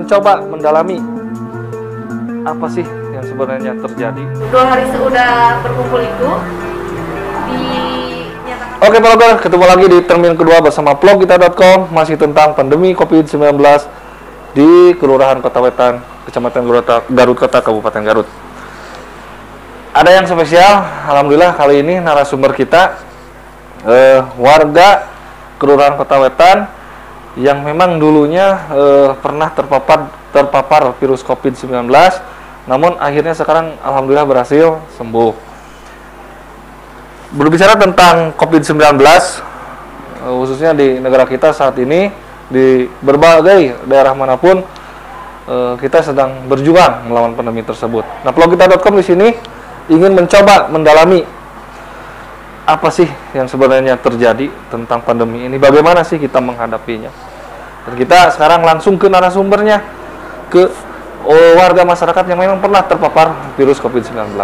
mencoba mendalami apa sih yang sebenarnya terjadi. 2 hari sudah berkumpul itu dinyatakan. Oke Vlogger, ketemu lagi di termin kedua bersama vlogkita.com, masih tentang pandemi COVID-19 di Kelurahan Kota Wetan, Kecamatan Garut Kota, Kabupaten Garut. Ada yang spesial, alhamdulillah kali ini narasumber kita warga Kelurahan Kota Wetan yang memang dulunya pernah terpapar virus COVID-19, namun akhirnya sekarang alhamdulillah berhasil sembuh. Berbicara tentang COVID-19, khususnya di negara kita saat ini, di berbagai daerah manapun, kita sedang berjuang melawan pandemi tersebut. Nah, vlogkita.com di sini ingin mencoba mendalami apa sih yang sebenarnya terjadi tentang pandemi ini, bagaimana sih kita menghadapinya. Dan kita sekarang langsung ke narasumbernya, ke warga masyarakat yang memang pernah terpapar virus COVID-19.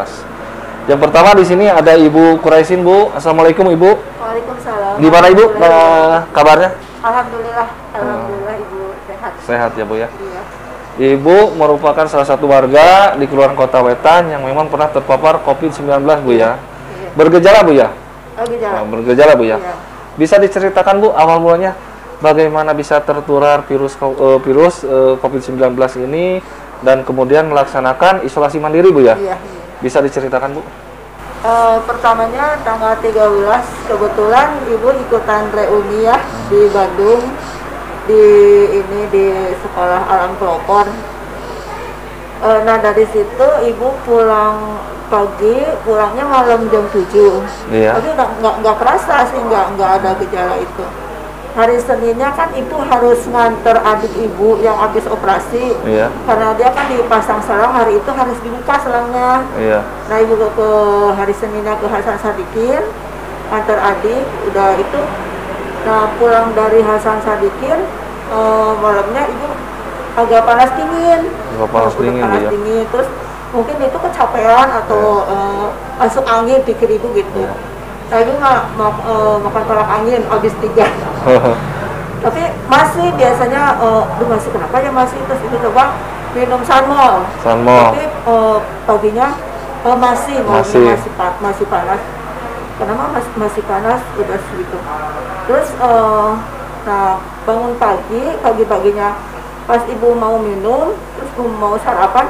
Yang pertama di sini ada Ibu Quraisin, Bu. Assalamualaikum Ibu. Waalaikumsalam. Gimana Ibu kabarnya? Alhamdulillah, alhamdulillah Ibu sehat. Sehat ya Bu ya. Iya. Ibu merupakan salah satu warga di Kelurahan Kota Wetan yang memang pernah terpapar COVID-19 Bu ya. Iya. Bergejala Bu ya? Gejala. Bergejala Bu ya. Iya. Bisa diceritakan Bu awal mulanya bagaimana bisa tertular virus COVID-19 ini dan kemudian melaksanakan isolasi mandiri Bu ya? Iya. Bisa diceritakan Bu? Pertamanya tanggal 13 kebetulan Ibu ikutan reuni ya di Bandung, di sekolah Alam Pelopor. Nah dari situ Ibu pulang pagi, pulangnya malam jam 7. Iya. Tapi nggak kerasa sih, nggak ada gejala itu. Hari Seninnya kan Ibu harus nganter adik Ibu yang habis operasi. Iya. Karena dia kan dipasang selang, hari itu harus dibuka selangnya. Iya. Nah Ibu ke hari Seninnya ke Hasan Sadikin, nganter adik, udah itu. Nah pulang dari Hasan Sadikin, malamnya Ibu agak panas dingin. Agak panas dingin, panas ya. dingin. Terus mungkin itu kecapean atau masuk angin pikir Ibu gitu. Ya. Nah Ibu makan kolak angin habis 3. Tapi masih biasanya, masih kenapa ya masih, terus Ibu coba minum Sanmol. Tapi paginya masih panas. Kenapa masih panas, udah segitu. Terus nah bangun pagi-paginya pas Ibu mau minum, terus mau sarapan,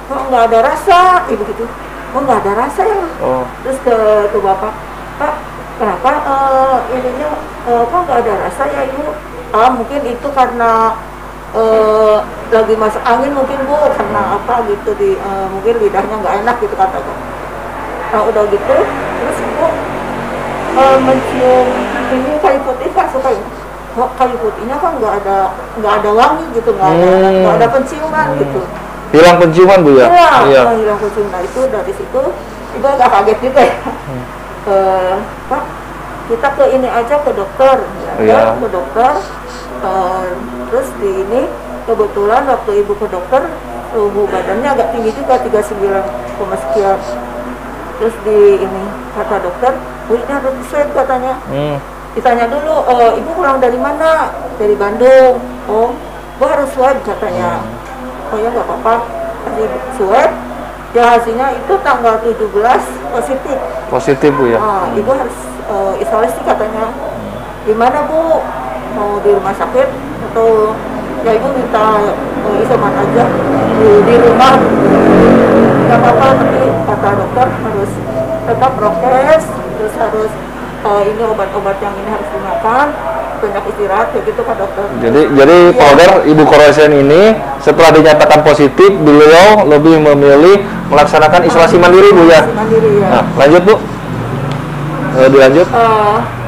kok nggak ada rasa, Ibu gitu. Kok nggak ada rasa ya? Terus ke bapak, Pak, kenapa ininya kok nggak ada rasa ya Ibu? Mungkin itu karena lagi masuk angin mungkin Bu, karena apa gitu mungkin lidahnya nggak enak gitu kataku. Nah udah gitu, terus Ibu mencium ini kayu putih, kan suka ya? Kok kayu putihnya kan nggak ada wangi gitu, nggak ada penciuman gitu. Hilang penciuman Bu ya? Iya. Hilang penciuman. Nah itu dari situ Ibu agak kaget juga ya. Pak, kita ke ini aja, ke dokter. Ya. Ke dokter. Terus di ini kebetulan waktu Ibu ke dokter suhu badannya agak tinggi juga, 39, sekian. Terus di ini kata dokter, ini harus swab katanya. Ditanya dulu, Ibu pulang dari mana? Dari Bandung. Oh, Bu harus swab katanya. Oh ya nggak apa-apa, di swab. Ya hasilnya itu tanggal 17 positif. Positif Bu ya? Ibu harus isolasi katanya. Gimana Bu? Mau di rumah sakit atau ya Ibu minta isoman aja di rumah? Gak apa-apa, tapi kata dokter harus tetap prokes, terus harus ini obat-obat yang ini harus dimakan, banyak istirahat, kayak gitu Pak dokter. Jadi Polder Ibu Quraisin ini setelah dinyatakan positif, beliau lebih memilih melaksanakan isolasi mandiri Bu ya. Mandiri ya. Nah, lanjut Bu. Dilanjut.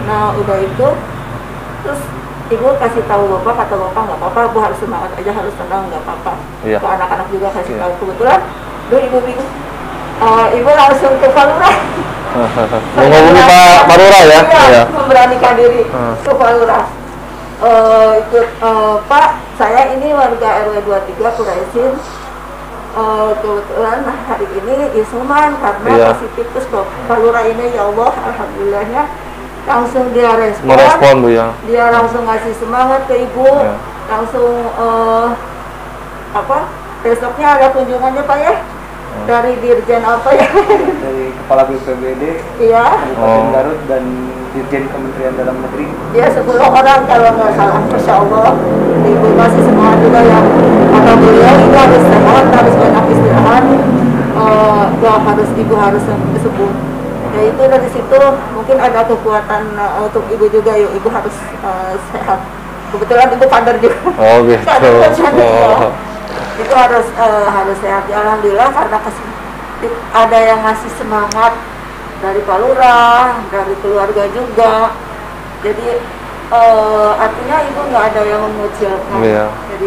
Nah udah itu, terus Ibu kasih tahu Bapak, kata Bapak nggak apa-apa, Bu harus semangat aja, harus tenang, nggak apa-apa. Iya. Ke anak-anak juga kasih tahu. Kebetulan, Ibu bingung. Ibu langsung ke Palura. Menghubungi Pak Palura ya? Iya, memberanikan diri ke Palura. Pak, saya ini warga RW 23 Quraisin. Kebetulan hari ini isoman karena positif, terus Palura ini ya Allah, alhamdulillahnya langsung dia merespon Bu ya. Dia langsung ngasih semangat ke Ibu, langsung apa besoknya ada kunjungannya Pak ya dari Dirjen apa ya Dari Kepala BPBD iya Kabupaten Garut dan Dirjen Kementerian Dalam Negeri. ya 10 orang kalau nggak salah. Masya Allah ibu masih semangat juga ya kata beliau itu harus sehat harus banyak istirahat harus ibu harus sembuh ya itu dari situ mungkin ada kekuatan untuk ibu juga yuk ibu harus sehat kebetulan ibu kader juga Oh gitu. kader posyandu, ya. Oh. Itu harus sehat ya alhamdulillah karena ada yang ngasih semangat dari Pak Lurah dari keluarga juga jadi artinya ibu nggak ada yang mengucilkan Iya. jadi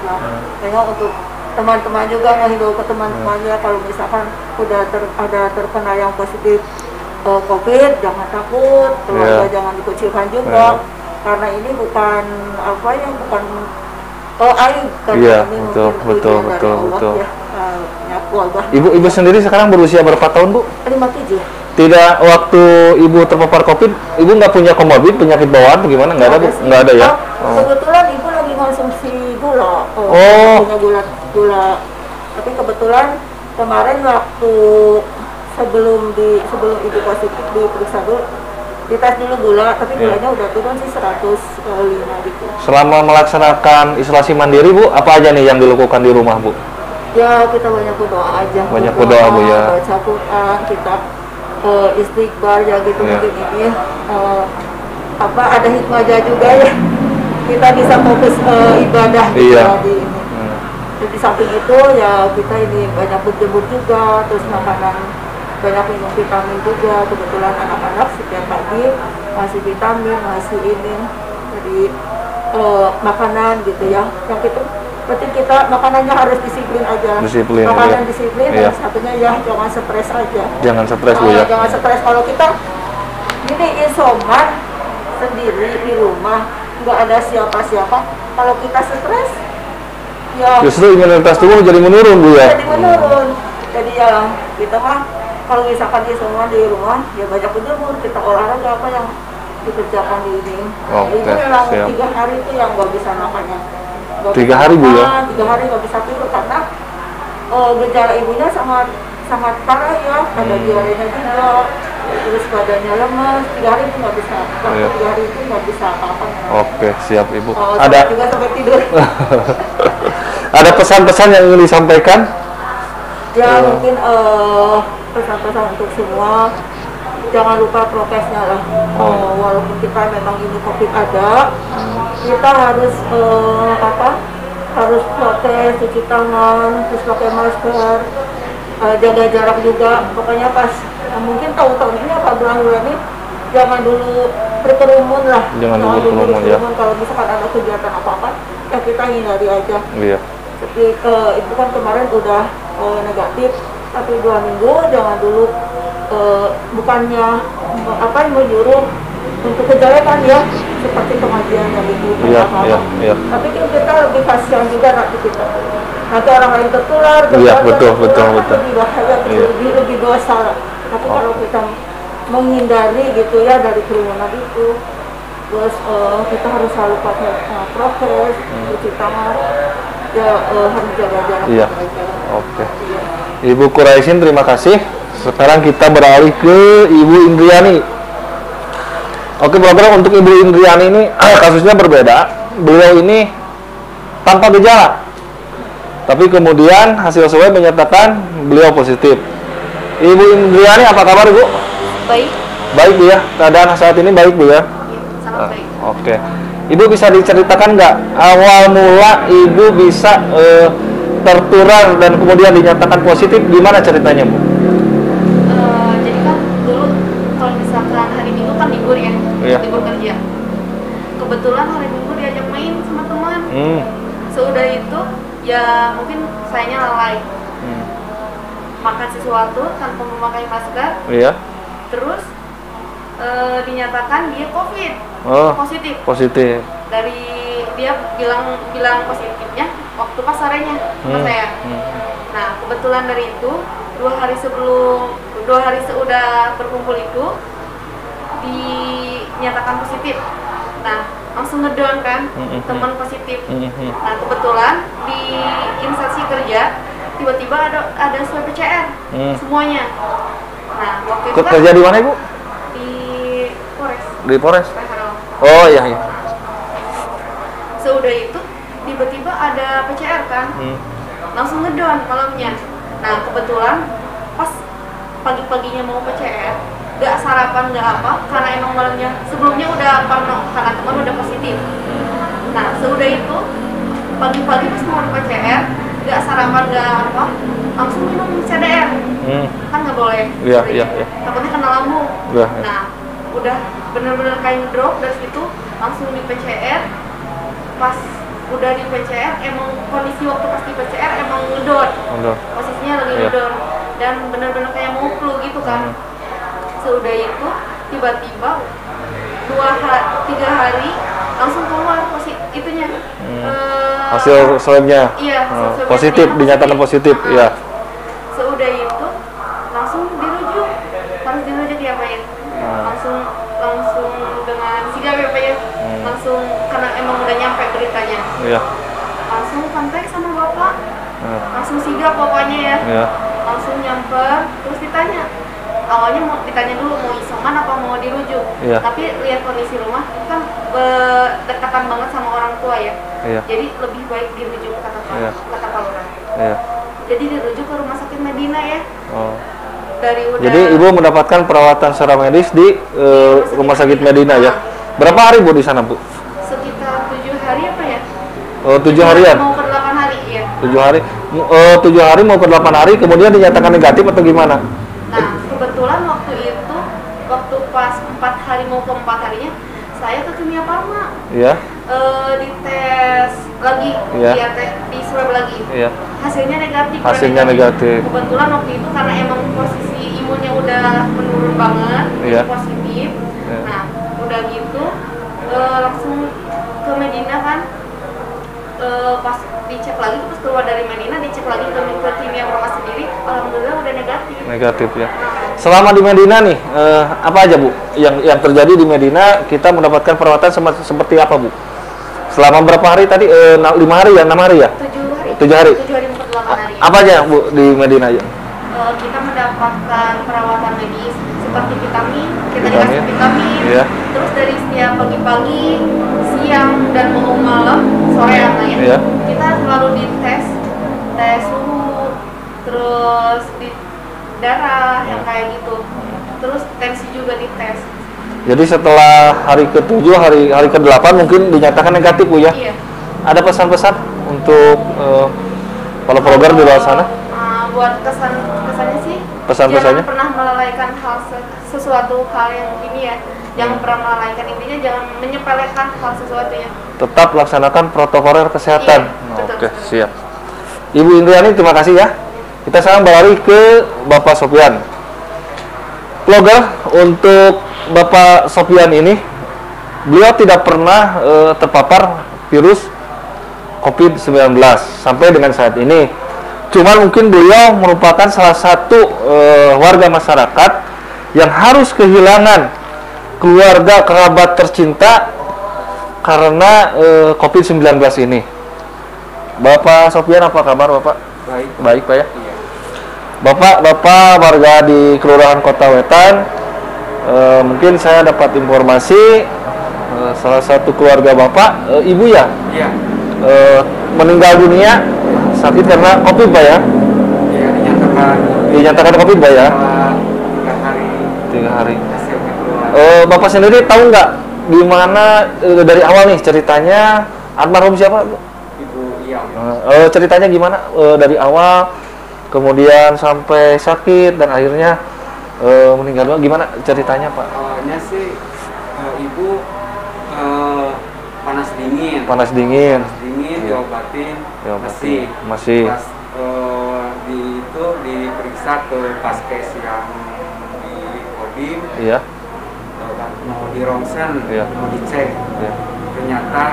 memang untuk teman-teman juga ngehimbau ke teman-temannya kalau misalkan udah ada terkena yang positif COVID jangan takut keluarga jangan dikucilkan juga karena ini bukan apa ya bukan aib karena Iya, ini betul, mungkin betul, ujian dari betul, Allah, betul. ya, wabah. Ibu sendiri sekarang berusia berapa tahun, Bu? 57 Tidak, waktu ibu terpapar COVID, ibu nggak punya komorbid, penyakit bawaan, bagaimana? Nggak ada, Bu? Nggak ada ya? Oh. Kebetulan ibu lagi konsumsi gula, punya gula. Tapi kebetulan kemarin waktu sebelum ibu positif diperiksa dulu, dites dulu gula, tapi gulanya udah turun sih 105 gitu. Selama melaksanakan isolasi mandiri, Bu, apa aja nih yang dilakukan di rumah, Bu? Ya kita banyak berdoa aja. Banyak berdoa, Bu ya. Baca Quran, kita istighfar ya gitu mungkin ini ada hikmahnya juga ya. Kita bisa fokus ibadah gitu ya di ini. Jadi samping itu ya kita ini banyak berjemur juga, terus makanan banyak minum vitamin juga. Kebetulan anak-anak setiap pagi masih vitamin, masih ini. Jadi makanan gitu ya. Yang itu penting kita makanannya harus disiplin aja. Makanan disiplin dan satunya ya jangan stres aja. Jangan stres Bu ya. Jangan stres kalau kita ini isoman sendiri di rumah nggak ada siapa-siapa. Kalau kita stres ya justru imunitas tubuh jadi menurun Bu ya. Jadi menurun. Jadi ya kita mah kalau misalkan isoman di rumah ya banyak berjemur kita olahraga apa yang dikerjakan di ini. Ibu memang 3 hari itu yang nggak bisa makannya. 3 hari Bu ya? 3 hari nggak bisa tidur karena gejala ibunya sangat parah ya, ada diarenya juga, terus badannya lemas, 3 hari itu nggak bisa, 3 hari itu nggak bisa apa-apa. Oke, siap Ibu. Ada juga sampai tidur. Ada pesan-pesan yang ingin disampaikan? Ya mungkin pesan-pesan untuk semua. Jangan lupa prokesnya lah. Walaupun kita memang ini COVID ada, kita harus harus prokes, cuci tangan, terus pakai masker, jaga jarak juga. Pokoknya pas mungkin tahun-tahun ini apa bulan-bulan ini jangan dulu berkerumun lah. Jangan dulu berkerumun ya. Kalau misalkan ada kegiatan apa-apa, ya kita hindari aja. Iya. Tapi ibu kan kemarin udah negatif, tapi 2 minggu jangan dulu. Bukannya yang menyuruh untuk kejelekan ya seperti pengajian yang ibu iya. tapi kan kita lebih kasihan juga nanti orang lain tertular betul lebih bahaya lebih dosa tapi kalau kita menghindari gitu ya dari kerumunan itu terus kita harus selalu pakai prokes cuci tangan ya harus jaga jarak oke. Ibu Quraisin terima kasih. Sekarang kita beralih ke Ibu Indriani. Oke, program untuk Ibu Indriani ini kasusnya berbeda. Beliau ini tanpa gejala, tapi kemudian hasil swab menyatakan beliau positif. Ibu Indriani apa kabar Bu? Baik. Baik Bu ya. Keadaan saat ini baik Bu ya? Iya, sangat baik. Oke. Ibu bisa diceritakan nggak awal mula Ibu bisa tertular dan kemudian dinyatakan positif, gimana ceritanya Bu? Jadi kan dulu kalau misalkan hari Minggu kan libur ya, libur kerja. Kebetulan hari Minggu diajak main sama teman. Seudah itu ya mungkin sayanya lalai. Makan sesuatu tanpa memakai masker. Iya. Terus dinyatakan dia COVID. Positif. Dari dia bilang positifnya waktu pas sorenya sama saya. Nah kebetulan dari itu 2 hari seudah berkumpul itu dinyatakan positif. Nah langsung ngedown kan, teman positif. Nah kebetulan di instansi kerja tiba-tiba ada swab PCR semuanya. Nah waktu itu kan kerja di mana Ibu? di Polres. Di Polres. Harau. Oh iya. Seudah itu tiba-tiba ada PCR kan, langsung ngedown malamnya. Nah kebetulan pas pagi-paginya mau PCR, gak sarapan gak apa, karena emang malamnya sebelumnya udah parno karena teman udah positif. Nah seudah itu pagi-pagi pas mau PCR, gak sarapan gak apa, langsung minum CDR. Kan nggak boleh. Iya. Takutnya kena lambung. Iya. Nah udah bener-bener kayak drop dari situ, langsung di PCR. Pas udah di PCR, emang kondisi waktu pas di PCR emang ngedon. Posisinya lagi ngedon dan bener-bener kayak mau flu gitu kan. Seudah itu tiba-tiba 3 hari langsung keluar itunya hasil swabnya. Iya, positif, dinyatakan positif. Iya. Seudah itu langsung dirujuk, harus dirujuk diapain? Langsung dengan sigap ya Pak ya. Langsung karena emang udah nyampe beritanya. Iya. Langsung kontak sama bapak. Langsung sigap bapaknya ya. Iya. Langsung nyamper, terus ditanya. Awalnya mau ditanya dulu mau isoman apa mau dirujuk. Iya. Tapi lihat kondisi rumah kan berdekatan banget sama orang tua ya. Iya. Jadi lebih baik dirujuk kata Pak Lurah. Iya. Jadi dirujuk ke rumah sakit Medina ya. Oh. Jadi Ibu mendapatkan perawatan secara medis di rumah sakit Medina ya. Berapa hari Bu di sana Bu? Sekitar 7 hari apa ya? Oh 7 harian. Mau ke 8 hari ya. 7 hari. 7 hari mau ke 8 hari kemudian dinyatakan negatif atau gimana? Nah kebetulan waktu pas 4 hari mau ke 4 harinya saya ke Kimia Farma. Iya. Dites lagi, di swab lagi. Iya. Hasilnya negatif. Hasilnya negatif. Kebetulan waktu itu karena emang posisi imunnya udah menurun banget, positif. Iya. Nah, udah gitu langsung ke Medina kan. Pas dicek lagi, terus keluar dari Medina dicek lagi ke Kimia Farma sendiri, alhamdulillah udah negatif. Negatif ya. Selama di Medina nih, apa aja Bu yang terjadi di Medina? Kita mendapatkan perawatan seperti apa Bu? Selama berapa hari tadi? 5 hari ya, 6 hari ya? 7 hari. 7 hari 48 hari. Apa aja Bu di Medina ya? Kita mendapatkan perawatan medis seperti vitamin, kita dikasih vitamin. Iya. Terus dari setiap pagi-pagi, siang dan malam, sore apa ya? Iya. Kita selalu dites, tes suhu, terus di darah yang kayak gitu. Terus tensi juga dites. Jadi setelah hari ke-7, hari ke-8 mungkin dinyatakan negatif Bu ya? Iya. Ada pesan-pesan untuk para program di luar sana? Buat kesannya sih, pesan-pesannya? Jangan pernah melalaikan sesuatu hal yang ini ya. Jangan pernah melalaikan, intinya jangan menyepelekan hal sesuatu ya. Tetap laksanakan protokol kesehatan. Iya, oke, siap. Ibu Indriani, terima kasih ya. Kita sekarang beralih ke Bapak Sofian. Vlogger, untuk Bapak Sofian ini, beliau tidak pernah terpapar virus COVID-19 sampai dengan saat ini. Cuman mungkin beliau merupakan salah satu warga masyarakat yang harus kehilangan keluarga kerabat tercinta karena COVID-19 ini. Bapak Sofian, apa kabar Bapak? Baik Pak ya. Iya. Bapak warga di Kelurahan Kota Wetan, mungkin saya dapat informasi salah satu keluarga Bapak, Ibu ya? Iya. Meninggal dunia sakit karena COVID Pak ya? Iya, dinyatakan COVID Pak ya? 3 hari. Bapak sendiri tahu nggak gimana dari awal nih ceritanya almarhum siapa? Ibu Iyam. Ceritanya gimana dari awal kemudian sampai sakit dan akhirnya meninggal, gimana ceritanya Pak? Awalnya sih ibu panas dingin diobatin masih pas diperiksa ke paskes yang di Kodim, iya, mau di ronsen, iya, mau dicek, iya, ternyata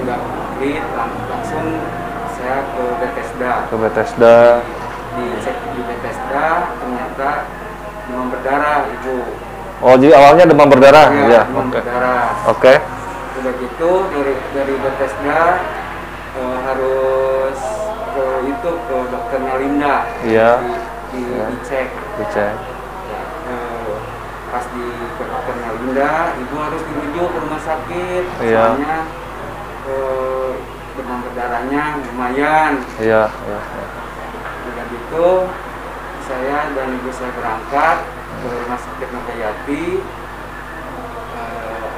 nggak fit, langsung saya ke Bethesda, dicek di Bethesda, ternyata demam berdarah ibu. Oh, jadi awalnya demam berdarah ya? Demam berdarah. Oke. Udah gitu dari Bethesda harus ke dokternya Linda. Iya. Dicek. Pas ke dokternya Linda, ibu harus dirujuk ke rumah sakit. Iya. Soalnya demam berdarahnya lumayan. Iya. Udah gitu saya dan ibu saya berangkat ke rumah sakit Nopayati.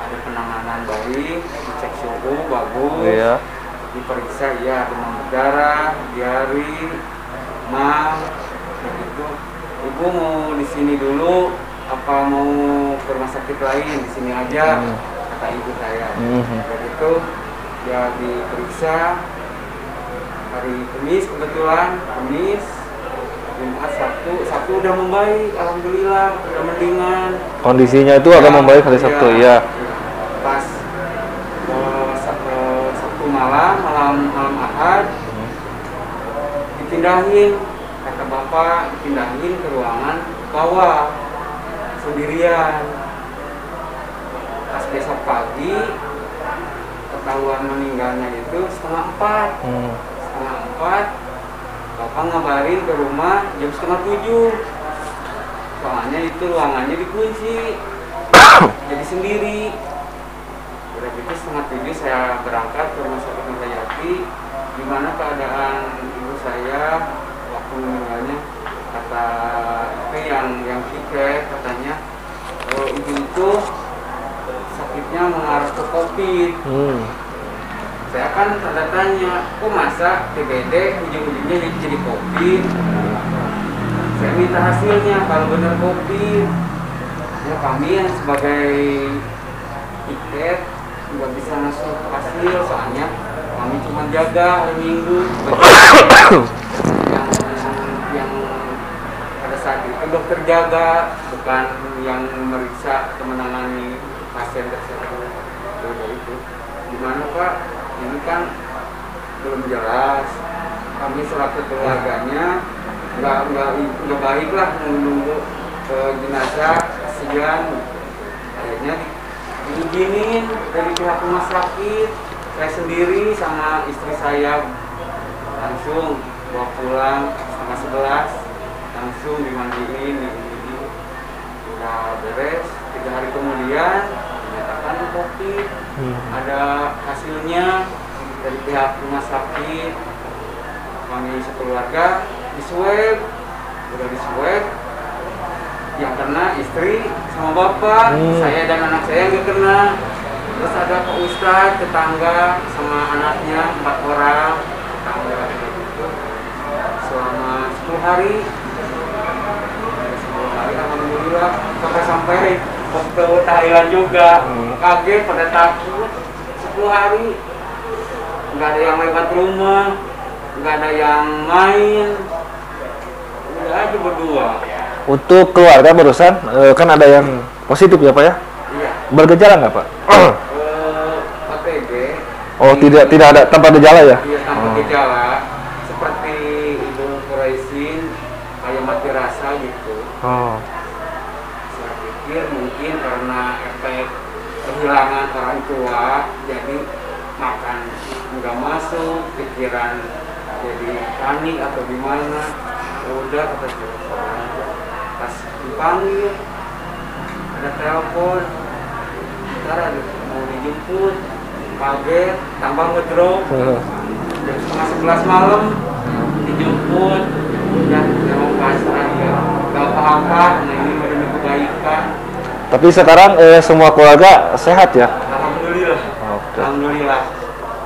Ada penanganan baik, dicek suhu bagus. Iya. Diperiksa ya demam berdarah, diare, demam, begitu. Ibu mau di sini dulu, apa mau ke rumah sakit lain? Di sini aja, kata ibu saya. Begitu, ya diperiksa hari Kamis kebetulan, Jumat, Sabtu udah membaik, alhamdulillah, udah mendingan. Kondisinya itu agak membaik hari Sabtu, ya. Pas Sabtu malam Ahad dipindahin, kata bapak dipindahin ke ruangan bawah sendirian. Pas besok pagi ketahuan meninggalnya itu 3:30. 3:30 bapak ngabarin ke rumah jam 6:30. Soalnya itu ruangannya dikunci, jadi sendiri. Udah gitu 6:30 saya berangkat ke rumah sakit Nopayati. Gimana keadaan ibu saya waktu meninggalnya? Kata yang tiket katanya ibu itu sakitnya mengarah ke COVID. Saya kan tanda tanya, kok masa TBD ujung-ujungnya jadi COVID? Saya minta hasilnya kalau benar COVID. Ya kami yang sebagai tiket nggak bisa masuk hasil, soalnya kami cuma jaga hari Minggu. yang pada saat itu dokter jaga, bukan yang meriksa atau menangani pasien tersebut. Itu gimana Pak? Ini kan belum jelas. Kami selaku keluarganya nggak baik lah menunggu jenazah kasihan. Akhirnya diizinin dari pihak rumah sakit. Saya sendiri sama istri saya langsung bawa pulang 10:30, langsung dimandiin, udah beres. 3 hari kemudian dinyatakan COVID. Ada hasilnya dari pihak rumah sakit. Kami sekeluarga diswab, udah diswab. Yang kena istri sama bapak, saya dan anak saya nggak kena. Terus ada Pak Ustadz, tetangga sama anaknya, 4 orang tetangga gitu. Selama 10 hari alhamdulillah sampai ke Thailand juga. Kaget, pada takut. 10 hari nggak ada yang lewat rumah, nggak ada yang main, udah aja berdua. Untuk keluarga barusan kan ada yang positif ya Pak ya? Iya. Bergejala nggak Pak? OTG. Oh tidak ada tanpa gejala ya? Iya, tanpa gejala. Seperti Ibu Quraisin kayak mati rasa gitu. Saya pikir mungkin karena efek kehilangan orang tua, jadi makan nggak masuk, pikiran jadi panik atau gimana. Ya udah kata saya. Pas dipanggil ada telepon, ntar ada mau dijemput, kaget, tambah ngedrop. Jam 10:30 malam dijemput, udah memang pasrah ya, gak apa-apa. Nah ini demi kebaikan. Tapi sekarang semua keluarga sehat ya? Alhamdulillah. Okay. Alhamdulillah,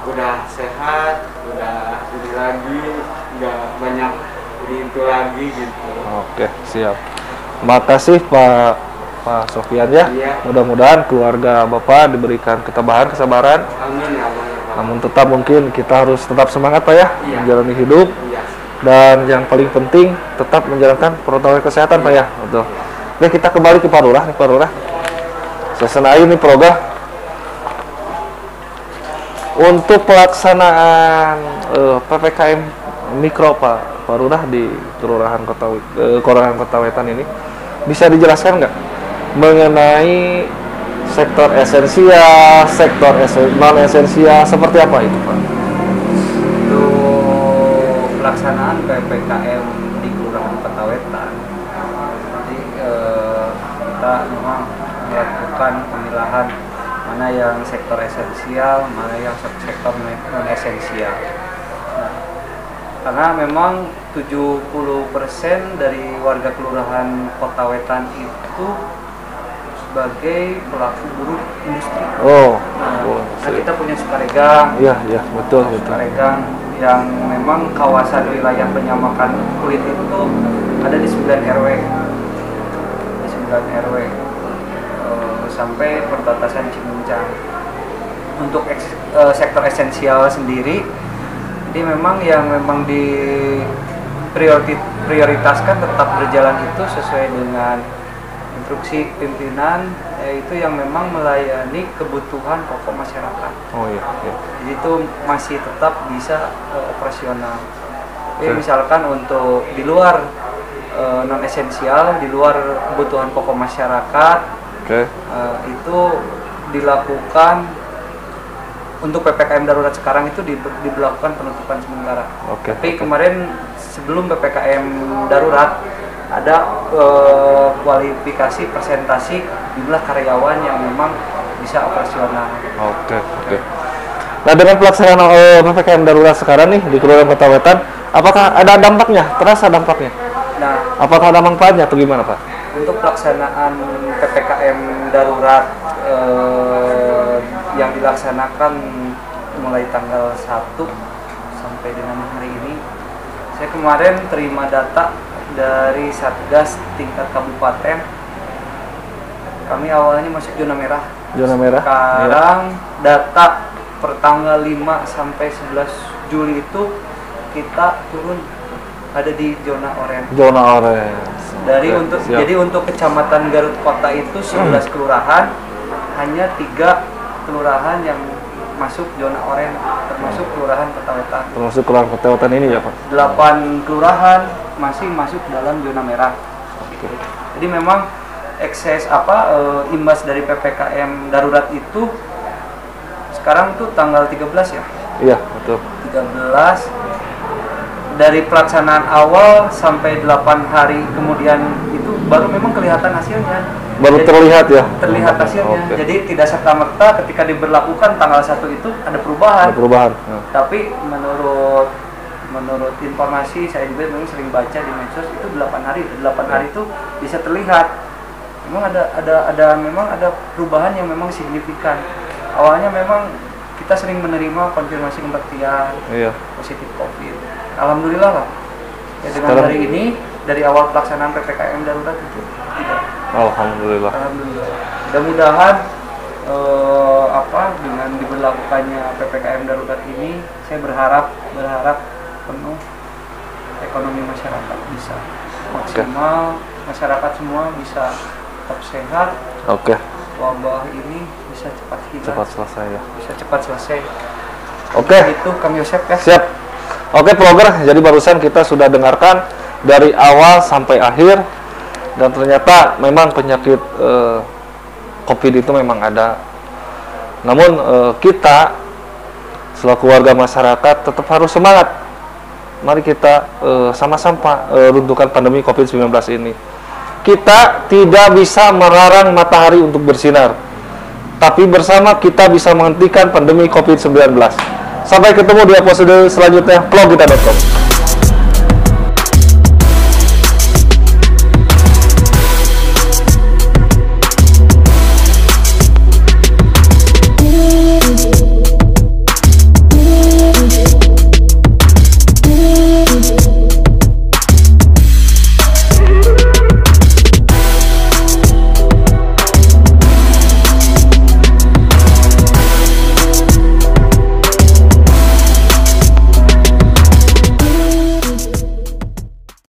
udah sehat, udah ini lagi, nggak banyak itu lagi gitu. Oke, siap. Makasih Pak Sofyan ya. Iya. Mudah-mudahan keluarga Bapak diberikan ketabahan, kesabaran. Amin ya Allah. Namun tetap mungkin kita harus tetap semangat Pak ya, Iya. menjalani hidup. Iya. Dan yang paling penting tetap menjalankan protokol kesehatan Pak ya. Betul. Oke, kita kembali ke Pak Lurah nih Pak Lurah. Sesenai ini program untuk pelaksanaan PPKM mikro Pak Lurah di Kelurahan Kota Wetan ini, bisa dijelaskan nggak mengenai sektor esensial, sektor non esensial, seperti apa itu Pak? Untuk pelaksanaan PPKM di Kelurahan Petawetan, jadi kita memang melakukan pemilahan mana yang sektor esensial, mana yang sektor non esensial. Nah, karena memang 70% dari warga Kelurahan Petawetan itu sebagai pelaku buruh industri. Oh, nah, kita punya Sukaregang. Iya, betul. Sukaregang yang memang kawasan wilayah penyamakan kulit itu ada di 9 RW. Di 9 RW sampai perbatasan Cimuncang. Untuk sektor esensial sendiri, jadi memang yang memang prioritaskan tetap berjalan itu sesuai dengan instruksi pimpinan, yaitu yang memang melayani kebutuhan pokok masyarakat. Oh iya. Jadi itu masih tetap bisa operasional. Jadi misalkan untuk di luar non esensial, di luar kebutuhan pokok masyarakat, itu dilakukan untuk PPKM darurat sekarang itu diberlakukan penutupan sementara. Tapi kemarin sebelum PPKM darurat ada kualifikasi presentasi jumlah karyawan yang memang bisa operasional. Oke. Nah, dengan pelaksanaan PPKM darurat sekarang nih di Kelurahan Petawetan, apakah ada dampaknya? Terasa dampaknya? Nah, apakah ada manfaatnya atau gimana Pak? Untuk pelaksanaan PPKM darurat yang dilaksanakan mulai tanggal 1 sampai dengan hari ini, saya kemarin terima data dari Satgas tingkat kabupaten. Kami awalnya masuk zona merah. Sekarang data per tanggal 5 sampai 11 Juli itu kita turun ada di zona oranye. Jadi untuk Kecamatan Garut Kota itu 11 kelurahan, hanya 3 kelurahan yang masuk zona oranye, termasuk Kelurahan Petawetan. Termasuk Kelurahan Petawetan ini ya Pak? 8 kelurahan masih masuk dalam zona merah. Jadi memang imbas dari PPKM darurat itu sekarang tuh tanggal 13 ya? Iya, betul. 13 dari pelaksanaan awal sampai 8 hari kemudian itu baru memang kelihatan hasilnya. Baru terlihat ya? Terlihat hasilnya. Jadi tidak serta-merta ketika diberlakukan tanggal 1 itu ada perubahan. Tapi menurut informasi saya juga memang sering baca di medsos itu 8 hari itu bisa terlihat. Memang ada perubahan yang memang signifikan. Awalnya memang kita sering menerima konfirmasi kematian positif COVID. Alhamdulillah lah. Ya, dengan hari ini dari awal pelaksanaan PPKM darurat itu tidak. Alhamdulillah. Mudah-mudahan dengan diberlakukannya PPKM darurat ini, saya berharap penuh ekonomi masyarakat bisa maksimal, masyarakat semua bisa tetap sehat. Wabah ini bisa cepat hilang. Bisa cepat selesai. Itu Kang Yosep ya. Siap. Vlogger, jadi barusan kita sudah dengarkan dari awal sampai akhir, dan ternyata memang penyakit COVID itu memang ada. Namun kita selaku warga masyarakat tetap harus semangat. Mari kita sama-sama runtuhkan pandemi COVID-19 ini. Kita tidak bisa melarang matahari untuk bersinar, tapi bersama kita bisa menghentikan pandemi COVID-19. Sampai ketemu di episode selanjutnya, vlogita.com.